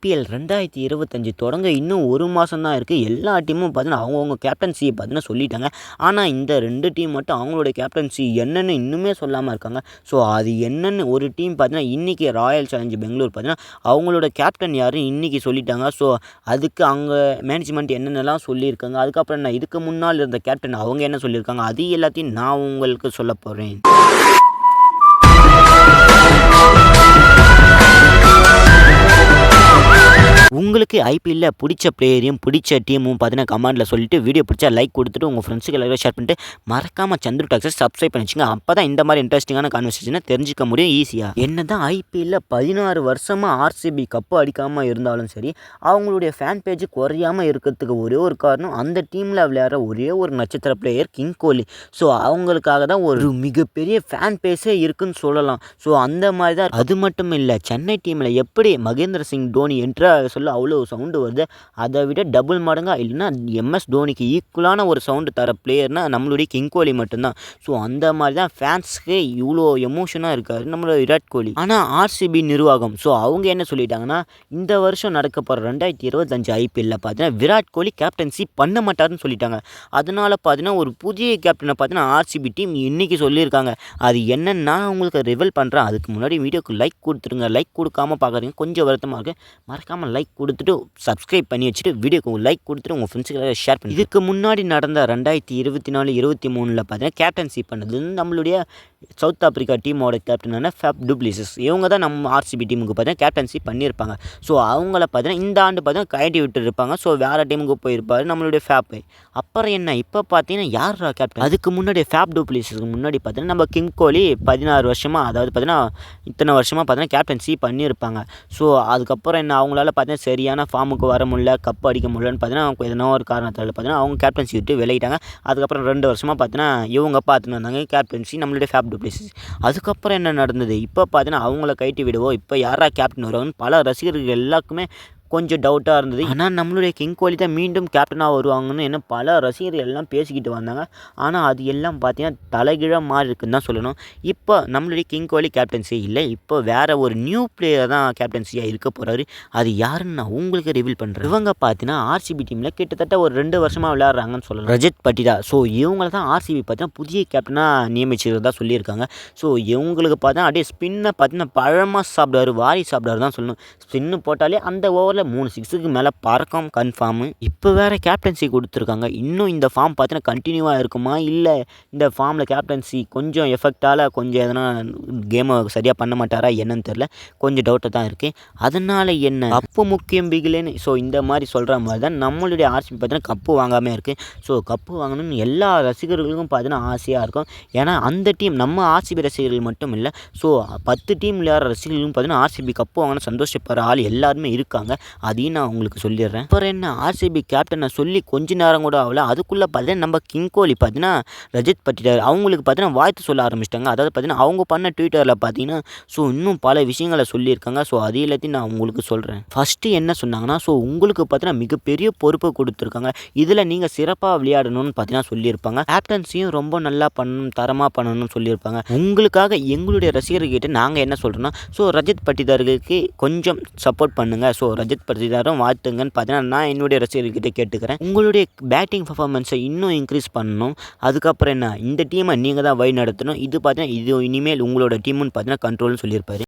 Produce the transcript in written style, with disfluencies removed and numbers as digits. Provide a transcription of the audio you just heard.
IPL 2025 தொடங்க இன்னும் ஒரு மாதம் தான் இருக்குது. எல்லா டீமும் பார்த்தீங்கன்னா அவங்கவுங்க கேப்டன்சியை பார்த்தீங்கன்னா சொல்லிட்டாங்க. ஆனால் இந்த 2 டீம் மட்டும் அவங்களோட கேப்டன்சி என்னென்னு இன்னுமே சொல்லாமல் இருக்காங்க. ஸோ அது என்னென்னு ஒரு டீம் பார்த்தீங்கன்னா இன்றைக்கி ராயல் சேலஞ்ச் பெங்களூர் பார்த்தீங்கன்னா அவங்களோட கேப்டன் யாருன்னு இன்றைக்கி சொல்லிட்டாங்க. ஸோ அதுக்கு அவங்க மேனேஜ்மெண்ட் என்னென்னலாம் சொல்லியிருக்காங்க, அதுக்கப்புறம் என்ன இதுக்கு முன்னால் இருந்த கேப்டன் அவங்க என்ன சொல்லியிருக்காங்க, அது எல்லாத்தையும் நான் உங்களுக்கு சொல்ல போகிறேன். உங்களுக்கு ஐபிஎல்லில் பிடிச்ச பிளேயரையும் பிடிச்ச டீமும் பார்த்தீங்கன்னா கமெண்ட்டில் சொல்லிட்டு வீடியோ பிடிச்சா லைக் கொடுத்துட்டு உங்கள் ஃப்ரெண்ட்ஸுக்கு எல்லாரும் ஷேர் பண்ணிட்டு மறக்காமல் சந்துரு டாக்ஸை சப்ஸ்கிரைப் பண்ணிச்சுங்க. அப்போ தான் இந்த மாதிரி இன்ட்ரெஸ்டிங்கான கான்வர்சேஷனை தெரிஞ்சிக்க முடியும் ஈஸியாக. என்ன தான் ஐபிஎல்லில் 16 வருஷமாக ஆர்சிபி கப்பு அடிக்காமல் இருந்தாலும் சரி, அவங்களுடைய ஃபேன் பேஜ் குறையாமல் இருக்கிறதுக்கு ஒரே ஒரு காரணம் அந்த டீமில் விளையாடுற ஒரே ஒரு நட்சத்திர பிளேயர் கிங் கோலி. ஸோ அவங்களுக்காக தான் ஒரு மிகப்பெரிய ஃபேன் பேஸே இருக்குன்னு சொல்லலாம். ஸோ அந்த மாதிரி தான். அது மட்டும் இல்லை, சென்னை டீமில் எப்படி மகேந்திர சிங் தோனி என்று சொல்ல அவ்வளோ சவுண்டு வருது, அதை விட டபுள் மடங்கா இல்லைன்னா எம்எஸ் தோனிக்கு ஈக்குவலான ஒரு சவுண்டு தர பிளேயர்னா நம்மளுடைய கிங் கோலி மட்டும்தான். ஸோ அந்த மாதிரி தான் ஃபேன்ஸ்க்கு இவ்வளோ எமோஷனாக இருக்கார் நம்மளோட விராட் கோலி. ஆனால் ஆர்சிபி நிர்வாகம் ஸோ அவங்க என்ன சொல்லிட்டாங்கன்னா, இந்த வருஷம் நடக்க போகிற 2025 ஐபிஎல்லில் பார்த்தீங்கன்னா விராட் கோலி கேப்டன்சி பண்ண மாட்டார்னு சொல்லிட்டாங்க. அதனால பார்த்தீங்கன்னா ஒரு புதிய கேப்டனை பார்த்தீங்கன்னா ஆர்சிபி டீம் இன்றைக்கி சொல்லியிருக்காங்க. அது என்னன்னு நான் உங்களுக்கு ரிவீல் பண்ணுறேன். அதுக்கு முன்னாடி வீடியோக்கு லைக் கொடுத்துருங்க. லைக் கொடுக்காமல் பார்க்குறீங்க கொஞ்சம் வருத்தமாக இருக்குது. மறக்காமல் லைக் கொடுத்துட்டு சப்ஸ்கிரைப் பண்ணி வச்சுட்டு வீடியோக்கு லைக் கொடுத்துட்டு உங்கள் ஃப்ரெண்ட்ஸுக்கு ஷேர் பண்ணி. இதுக்கு முன்னாடி நடந்த 2024-23 பார்த்தீங்கன்னா கேப்டன்சி பண்ணது நம்மளுடைய சவுத் ஆப்பிரிக்கா டீமோட கேப்டனான ஃபேப் டுப்ளிசிஸ். இவங்க தான் நம்ம ஆர்சிபி டீமுக்கு பார்த்தீங்கன்னா கேப்டன்சி பண்ணியிருப்பாங்க. ஸோ அவங்கள பார்த்தீங்கன்னா இந்த ஆண்டு பார்த்தீங்கன்னா கழட்டி விட்டுருப்பாங்க. ஸோ வேறு டீமுக்கு போயிருப்பார் நம்மளுடைய ஃபேப்பு. அப்புறம் என்ன இப்போ பார்த்தீங்கன்னா யார் கேப்டன்? அதுக்கு முன்னாடி ஃபேப் டுப்ளிசிஸ்க்கு முன்னாடி பார்த்தீங்கன்னா நம்ம கிங் கோலி 16 வருஷமாக, அதாவது பார்த்தீங்கன்னா இத்தனை வருஷமாக பார்த்தீங்கன்னா கேப்டன்சி பண்ணியிருப்பாங்க. ஸோ அதுக்கப்புறம் என்ன அவங்களால பார்த்தீங்கன்னா சரியான ஃபார்முக்கு வர முடியல, கப் அடிக்க முடியலன்னு பார்த்தீங்கன்னா எதனா ஒரு காரணத்தால் பார்த்தீங்கன்னா அவங்க கேப்டன்சி விட்டு விளையிட்டாங்க. அதுக்கப்புறம் 2 வருஷமாக பார்த்தீங்கன்னா இவங்க பார்த்துன்னு வந்தாங்க கேப்டன்சி நம்மளுடைய ஃபேப் டுப்ளிசிஸ். அதுக்கப்புறம் என்ன நடந்தது, இப்போ பார்த்தீங்கன்னா அவங்கள கைட்டி விடுவோம், இப்போ யாரா கேப்டன் வருவாங்கன்னு பல ரசிகர்கள் எல்லாருக்குமே கொஞ்சம் டவுட்டாக இருந்தது. ஆனால் நம்மளுடைய கிங் கோலி தான் மீண்டும் கேப்டனாக வருவாங்கன்னு என்ன பல ரசிகர்கள் எல்லாம் பேசிக்கிட்டு வந்தாங்க. ஆனால் அது எல்லாம் பார்த்தீங்கன்னா தலைகீழாக மாறி இருக்குன்னு தான் சொல்லணும். இப்போ நம்மளுடைய கிங் கோலி கேப்டன்சி இல்லை, இப்போ வேறு ஒரு நியூ பிளேயர் தான் கேப்டன்சியாக இருக்க போகிறாரு. அது யாருன்னு நான் உங்களுக்கு ரிவீல் பண்ணுறேன். இவங்க பார்த்தீங்கன்னா ஆர்சிபி டீமில் கிட்டத்தட்ட ஒரு 2 வருஷமாக விளையாடுறாங்கன்னு சொல்லலாம். ரஜத் பட்டிதா. ஸோ இவங்களை தான் ஆர்சிபி பார்த்தீங்கன்னா புதிய கேப்டனாக நியமிச்சிருந்தா சொல்லியிருக்காங்க. ஸோ இவங்களுக்கு பார்த்தா அப்படியே ஸ்பின்னை பார்த்தீங்கன்னா பழமாக சாப்பிடுவார், வாரி சாப்பிடுவார் தான் சொல்லணும். ஸ்பின்னு போட்டாலே அந்த ஓவர் 3 6க்கு மேலே பறக்கும் கன்ஃபார்மு. இப்போ வேறு கேப்டன்சி கொடுத்துருக்காங்க. இன்னும் இந்த ஃபார்ம் பார்த்தீங்கன்னா கண்டினியூவாக இருக்குமா, இல்லை இந்த ஃபார்மில் கேப்டன்சி கொஞ்சம் எஃபெக்டால் கொஞ்சம் எதனா கேமை சரியாக பண்ண மாட்டாரா என்னன்னு தெரில, கொஞ்சம் டவுட்டாக தான் இருக்குது. அதனால் என்ன கப்பு முக்கியம் பிகிலேன்னு ஸோ இந்த மாதிரி சொல்கிற மாதிரி தான் நம்மளுடைய ஆர்சிபி பார்த்தீங்கன்னா கப்பு வாங்காமல் இருக்குது. ஸோ கப்பு வாங்கணும்னு எல்லா ரசிகர்களுக்கும் பார்த்தீங்கன்னா ஆசையாக இருக்கும். ஏன்னா அந்த டீம் நம்ம ஆர்சிபி ரசிகர்கள் மட்டும் இல்லை, ஸோ 10 டீம் விளையாடுற ரசிகர்களும் பார்த்தீங்கன்னா ஆர்சிபி கப்பு வாங்கணும் சந்தோஷப்படுற ஆள் எல்லாருமே இருக்காங்க. அதையும் நான் உங்களுக்கு சொல்லிடுறேன். அப்புறம் என்ன ஆர்சிபி கேப்டனை சொல்லி கொஞ்ச நேரம் கூட ஆகல, அதுக்குள்ளே பார்த்தீங்கன்னா நம்ம கிங் கோலி பார்த்தீங்கன்னா ரஜத் பட்டிதார் அவங்களுக்கு பார்த்தீங்கன்னா வாழ்த்து சொல்ல ஆரம்பிச்சிட்டாங்க. அதாவது பார்த்தீங்கன்னா அவங்க பண்ண ட்விட்டரில் பார்த்தீங்கன்னா ஸோ இன்னும் பல விஷயங்களை சொல்லியிருக்காங்க. ஸோ அது எல்லாத்தையும் நான் உங்களுக்கு சொல்கிறேன். ஃபஸ்ட்டு என்ன சொன்னாங்கன்னா, ஸோ உங்களுக்கு பார்த்தீங்கன்னா மிகப்பெரிய பொறுப்பை கொடுத்துருக்காங்க, இதில் நீங்கள் சிறப்பாக விளையாடணும்னு பார்த்தீங்கன்னா சொல்லியிருப்பாங்க. கேப்டன்சியும் ரொம்ப நல்லா பண்ணணும், தரமாக பண்ணணும்னு சொல்லியிருப்பாங்க. உங்களுக்காக எங்களுடைய ரசிகர்கிட்ட நாங்கள் என்ன சொல்கிறோன்னா, ஸோ ரஜத் பட்டிதாருக்கு கொஞ்சம் சப்போர்ட் பண்ணுங்கள், ஸோ ரஜத் பட்டிதாரும் வாழ்த்துங்கன்னு பார்த்தீங்கன்னா நான் என்னுடைய ரசிகர்கிட்ட கேட்டுக்கிறேன். உங்களுடைய பேட்டிங் பர்ஃபார்மன்ஸை இன்னும் இன்க்ரீஸ் பண்ணணும். அதுக்கப்புறம் என்ன இந்த டீமை நீங்கள் தான் வழி நடத்தணும். இது பார்த்தீங்கன்னா இது இனிமேல் உங்களோட டீமுன்னு பார்த்தீங்கன்னா கண்ட்ரோல்னு சொல்லியிருப்பாரு.